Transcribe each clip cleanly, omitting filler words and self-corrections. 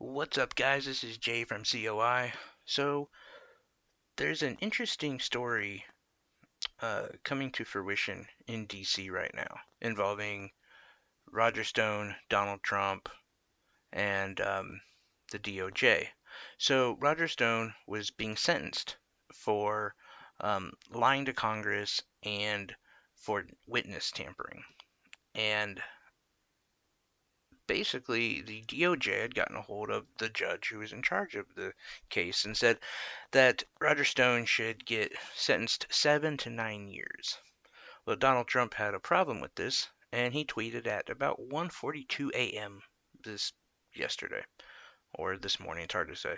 What's up, guys? This is Jay from COI. So, there's an interesting story coming to fruition in DC right now involving Roger Stone, Donald Trump, and the DOJ. So, Roger Stone was being sentenced for lying to Congress and for witness tampering. And basically, the DOJ had gotten a hold of the judge who was in charge of the case and said that Roger Stone should get sentenced 7 to 9 years. Well, Donald Trump had a problem with this, and he tweeted at about 1:42 a.m. this yesterday or this morning. It's hard to say.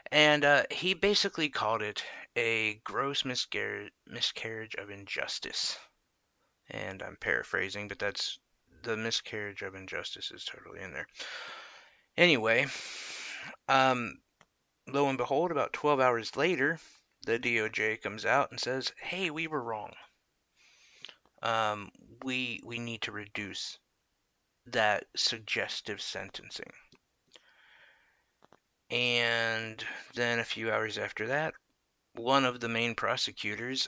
And he basically called it a gross miscarriage of injustice. And I'm paraphrasing, but that's the miscarriage of injustice is totally in there. Anyway, um, lo and behold, about 12 hours later, the DOJ comes out and says, "Hey, we were wrong. Um, we need to reduce that suggestive sentencing." And then a few hours after that, one of the main prosecutors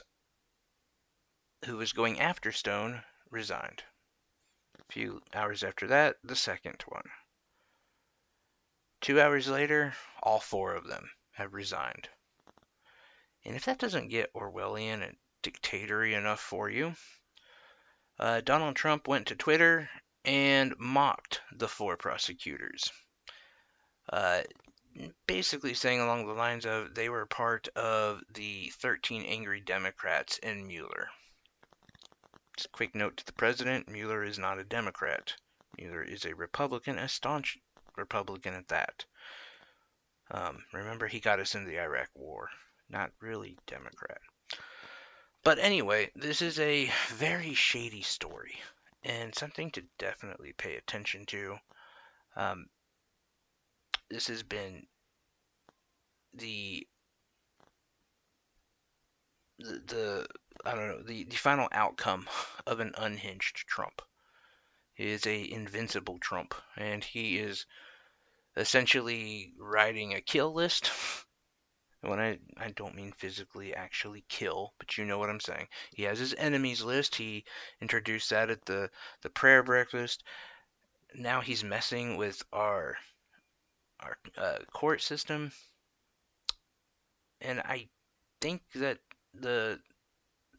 who was going after Stone resigned. A few hours after that, the second one. 2 hours later, all four of them have resigned. And if that doesn't get Orwellian and dictatory enough for you, Donald Trump went to Twitter and mocked the four prosecutors, uh, basically saying along the lines of they were part of the 13 angry Democrats in Mueller. Just a quick note to the president, Mueller is not a Democrat. Mueller is a Republican, a staunch Republican at that. Remember, he got us into the Iraq War. Not really Democrat. But anyway, this is a very shady story and something to definitely pay attention to. Um, this has been the the I don't know the final outcome of an unhinged Trump. He is a invincible Trump, and he is essentially writing a kill list. When I don't mean physically actually kill, but you know what I'm saying. He has his enemies list. He introduced that at the prayer breakfast. Now he's messing with our court system, and I think that the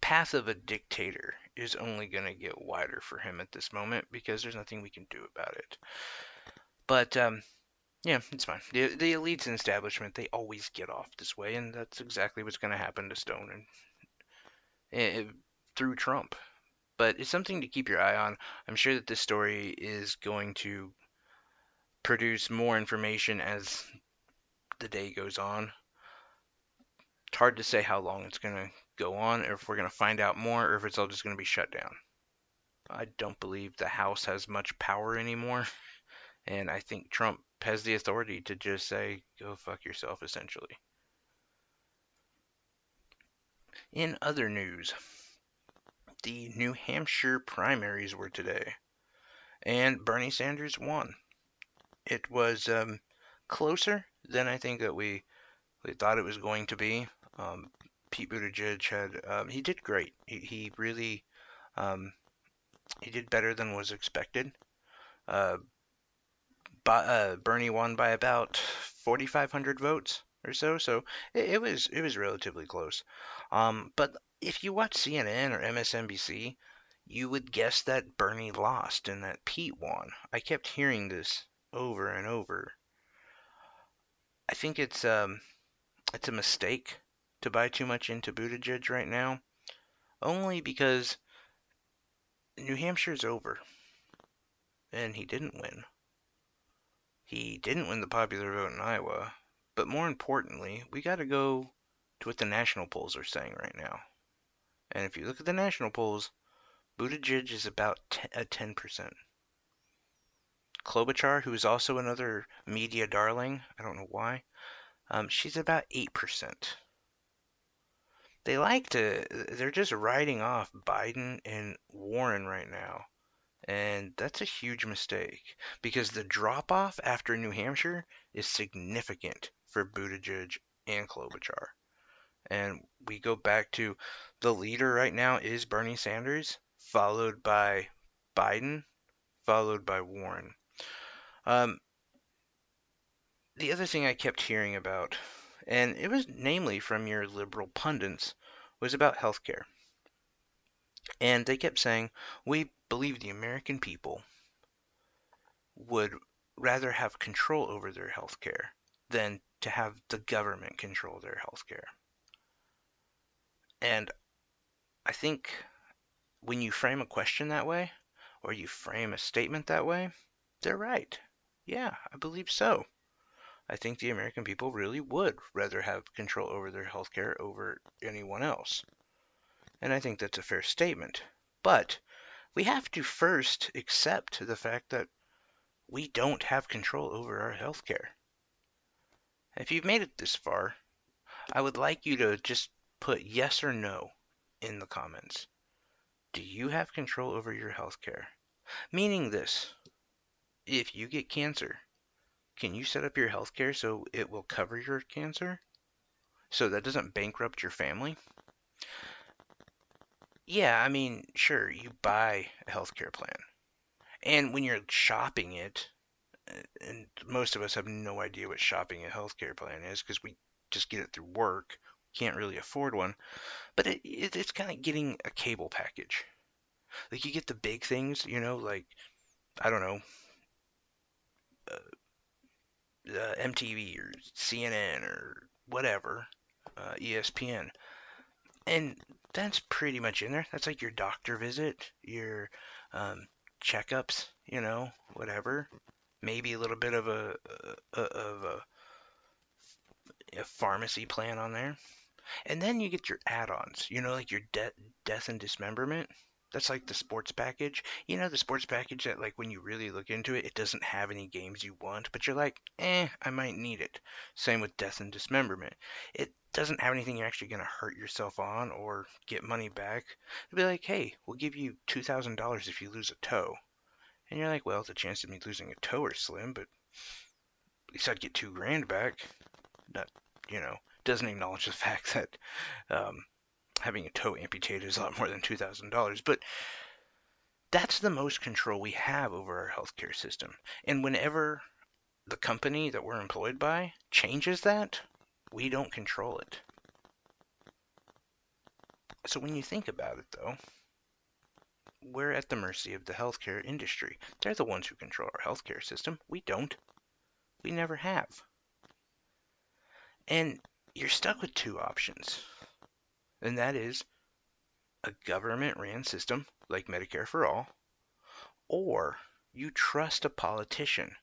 path of a dictator is only going to get wider for him at this moment because there's nothing we can do about it. But yeah, it's fine. The elites and establishment, they always get off this way, and that's exactly what's going to happen to Stone and through Trump. But it's something to keep your eye on. I'm sure that this story is going to produce more information as the day goes on. It's hard to say how long it's going to go on, or if we're going to find out more, or if it's all just going to be shut down. I don't believe the House has much power anymore, and I think Trump has the authority to just say, go fuck yourself, essentially. In other news, the New Hampshire primaries were today, and Bernie Sanders won. It was closer than I think that we thought it was going to be. Pete Buttigieg he did great. He really um, he did better than was expected. Uh, Bernie won by about 4,500 votes or so, so it was relatively close. But if you watch CNN or MSNBC, you would guess that Bernie lost and that Pete won. I kept hearing this over and over. I think it's a mistake to buy too much into Buttigieg right now, only because New Hampshire's over, and he didn't win. He didn't win the popular vote in Iowa, but more importantly, we got to go to what the national polls are saying right now. And if you look at the national polls, Buttigieg is about 10%. Klobuchar, who is also another media darling, I don't know why, she's about 8%. They're just writing off Biden and Warren right now And that's a huge mistake because the drop off after New Hampshire is significant for Buttigieg and Klobuchar. And we go back to the leader right now is Bernie Sanders, followed by Biden, followed by Warren. Um, the other thing I kept hearing about, and it was namely from your liberal pundits, was about healthcare. And they kept saying, we believe the American people would rather have control over their healthcare than to have the government control their healthcare. And I think when you frame a question that way, or you frame a statement that way, they're right. Yeah, I believe so. I think the American people really would rather have control over their healthcare over anyone else. And I think that's a fair statement. But we have to first accept the fact that we don't have control over our healthcare. If you've made it this far, I would like you to just put yes or no in the comments. Do you have control over your healthcare? Meaning this, if you get cancer, can you set up your healthcare so it will cover your cancer? So that doesn't bankrupt your family? Yeah, I mean, sure, you buy a healthcare plan. And when you're shopping it, and most of us have no idea what shopping a healthcare plan is because we just get it through work, can't really afford one. But it's kind of getting a cable package. Like you get the big things, like I don't know, MTV or CNN or whatever, ESPN, and that's pretty much in there. That's like your doctor visit, your um, checkups, whatever. Maybe a little bit of a pharmacy plan on there. And then you get your add-ons, like your death and dismemberment. That's like the sports package. The sports package that, like, when you really look into it, it doesn't have any games you want, but you're like, I might need it. Same with death and dismemberment. It doesn't have anything you're actually going to hurt yourself on or get money back. It'll be like, hey, we'll give you $2,000 if you lose a toe. And you're like, well, the chance of me losing a toe are slim, but at least I'd get 2 grand back. Not, doesn't acknowledge the fact that um, having a toe amputated is a lot more than $2,000. But that's the most control we have over our healthcare system. And whenever the company that we're employed by changes that, we don't control it. So when you think about it, though, we're at the mercy of the healthcare industry. They're the ones who control our healthcare system. We don't. We never have. And you're stuck with two options. And that is a government-ran system like Medicare for All, or you trust a politician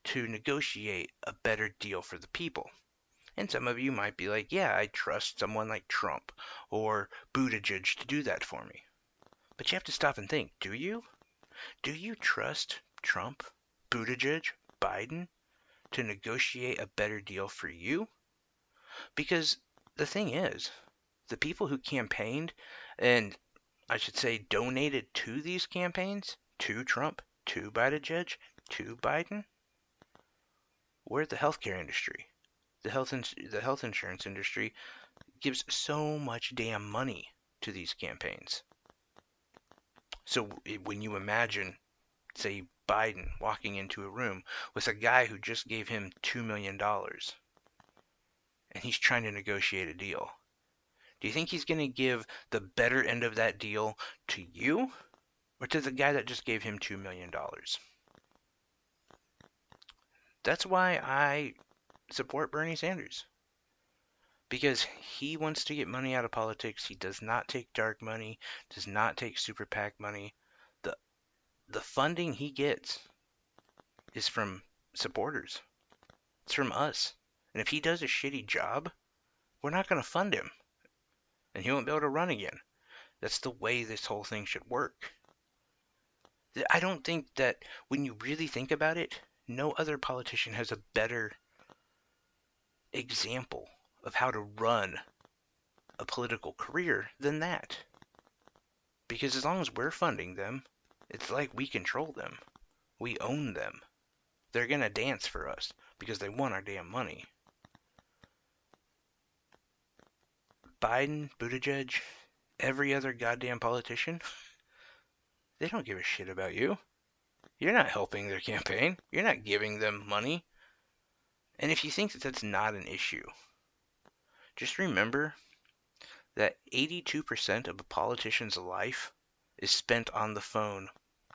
to negotiate a better deal for the people. And some of you might be like, yeah, I trust someone like Trump or Buttigieg to do that for me. But you have to stop and think, do you? Do you trust Trump, Buttigieg, Biden to negotiate a better deal for you? Because the thing is, the people who campaigned, and I should say donated to these campaigns, to Trump, to Buttigieg, to Biden, were the healthcare industry. The health insurance industry gives so much damn money to these campaigns. So when you imagine, say, Biden walking into a room with a guy who just gave him $2 million and he's trying to negotiate a deal, do you think he's going to give the better end of that deal to you or to the guy that just gave him $2 million? That's why I support Bernie Sanders. Because he wants to get money out of politics. He does not take dark money, does not take super PAC money. The the funding he gets is from supporters. It's from us. And if he does a shitty job, we're not going to fund him. And he won't be able to run again. That's the way this whole thing should work. I don't think that when you really think about it, no other politician has a better example of how to run a political career than that. Because as long as we're funding them, It's like we control them. We own them. They're gonna dance for us because they want our damn money. Biden, Buttigieg, every other goddamn politician, they don't give a shit about you. You're not helping their campaign. You're not giving them money. And if you think that that's not an issue, just remember that 82% of a politician's life is spent on the phone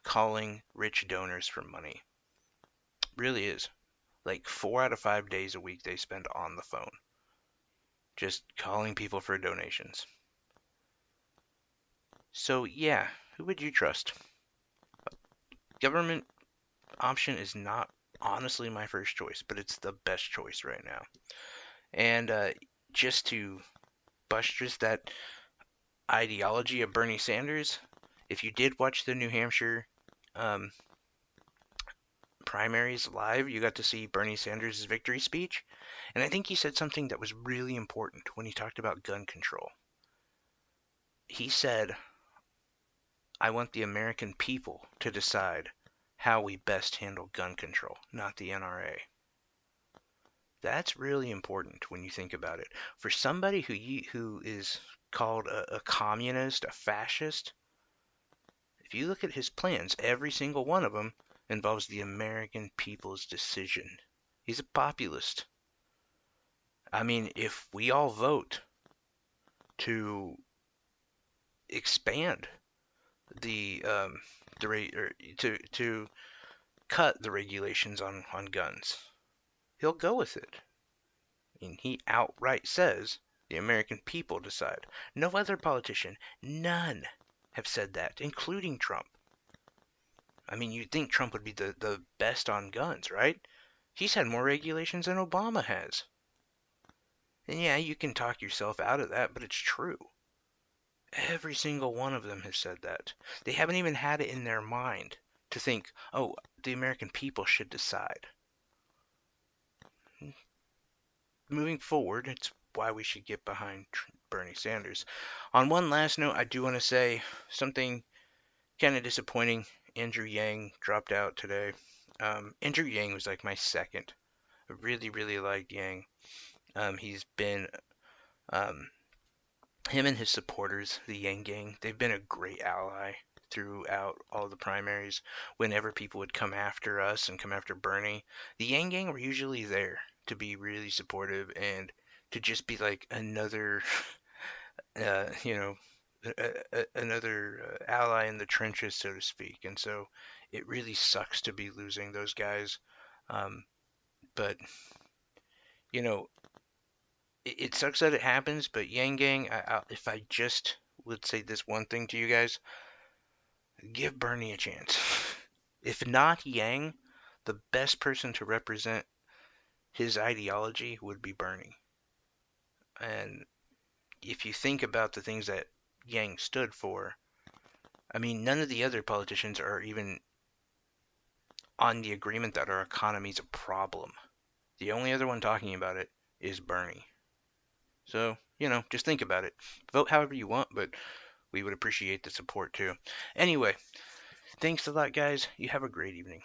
calling rich donors for money. Really is. Like 4 out of 5 days a week they spend on the phone, just calling people for donations. So yeah, who would you trust? Government option is not honestly my first choice, but it's the best choice right now. And just to buttress that ideology of Bernie Sanders, if you did watch the New Hampshire um, primaries live, you got to see Bernie Sanders' victory speech. And I think he said something that was really important when he talked about gun control. He said, I want the American people to decide how we best handle gun control, not the NRA. That's really important when you think about it. For somebody who is called a communist, a fascist, if you look at his plans, every single one of them involves the American people's decision. He's a populist. I mean, if we all vote to expand the to cut the regulations on guns, he'll go with it. I mean, he outright says the American people decide. No other politician, none, have said that, including Trump. I mean, you'd think Trump would be the best on guns, right? He's had more regulations than Obama has. And yeah, you can talk yourself out of that, but it's true. Every single one of them has said that. They haven't even had it in their mind to think, oh, the American people should decide. Moving forward, it's why we should get behind Bernie Sanders. On one last note, I do want to say something kind of disappointing. Andrew Yang dropped out today. Andrew Yang was like my second. I really, really liked Yang. He's been um, him and his supporters, the Yang Gang, they've been a great ally throughout all the primaries. Whenever people would come after us and come after Bernie, the Yang Gang were usually there to be really supportive and to just be like another, uh, you know, another ally in the trenches, so to speak. And so it really sucks to be losing those guys. Um, but you know, it sucks that it happens, but Yang Gang, if I just would say this one thing to you guys, give Bernie a chance. If not Yang, the best person to represent his ideology would be Bernie. And if you think about the things that Yang stood for, I mean, none of the other politicians are even on the agreement that our economy's a problem. The only other one talking about it is Bernie. So, just think about it. Vote however you want, but we would appreciate the support too. Anyway, thanks a lot, guys. You have a great evening.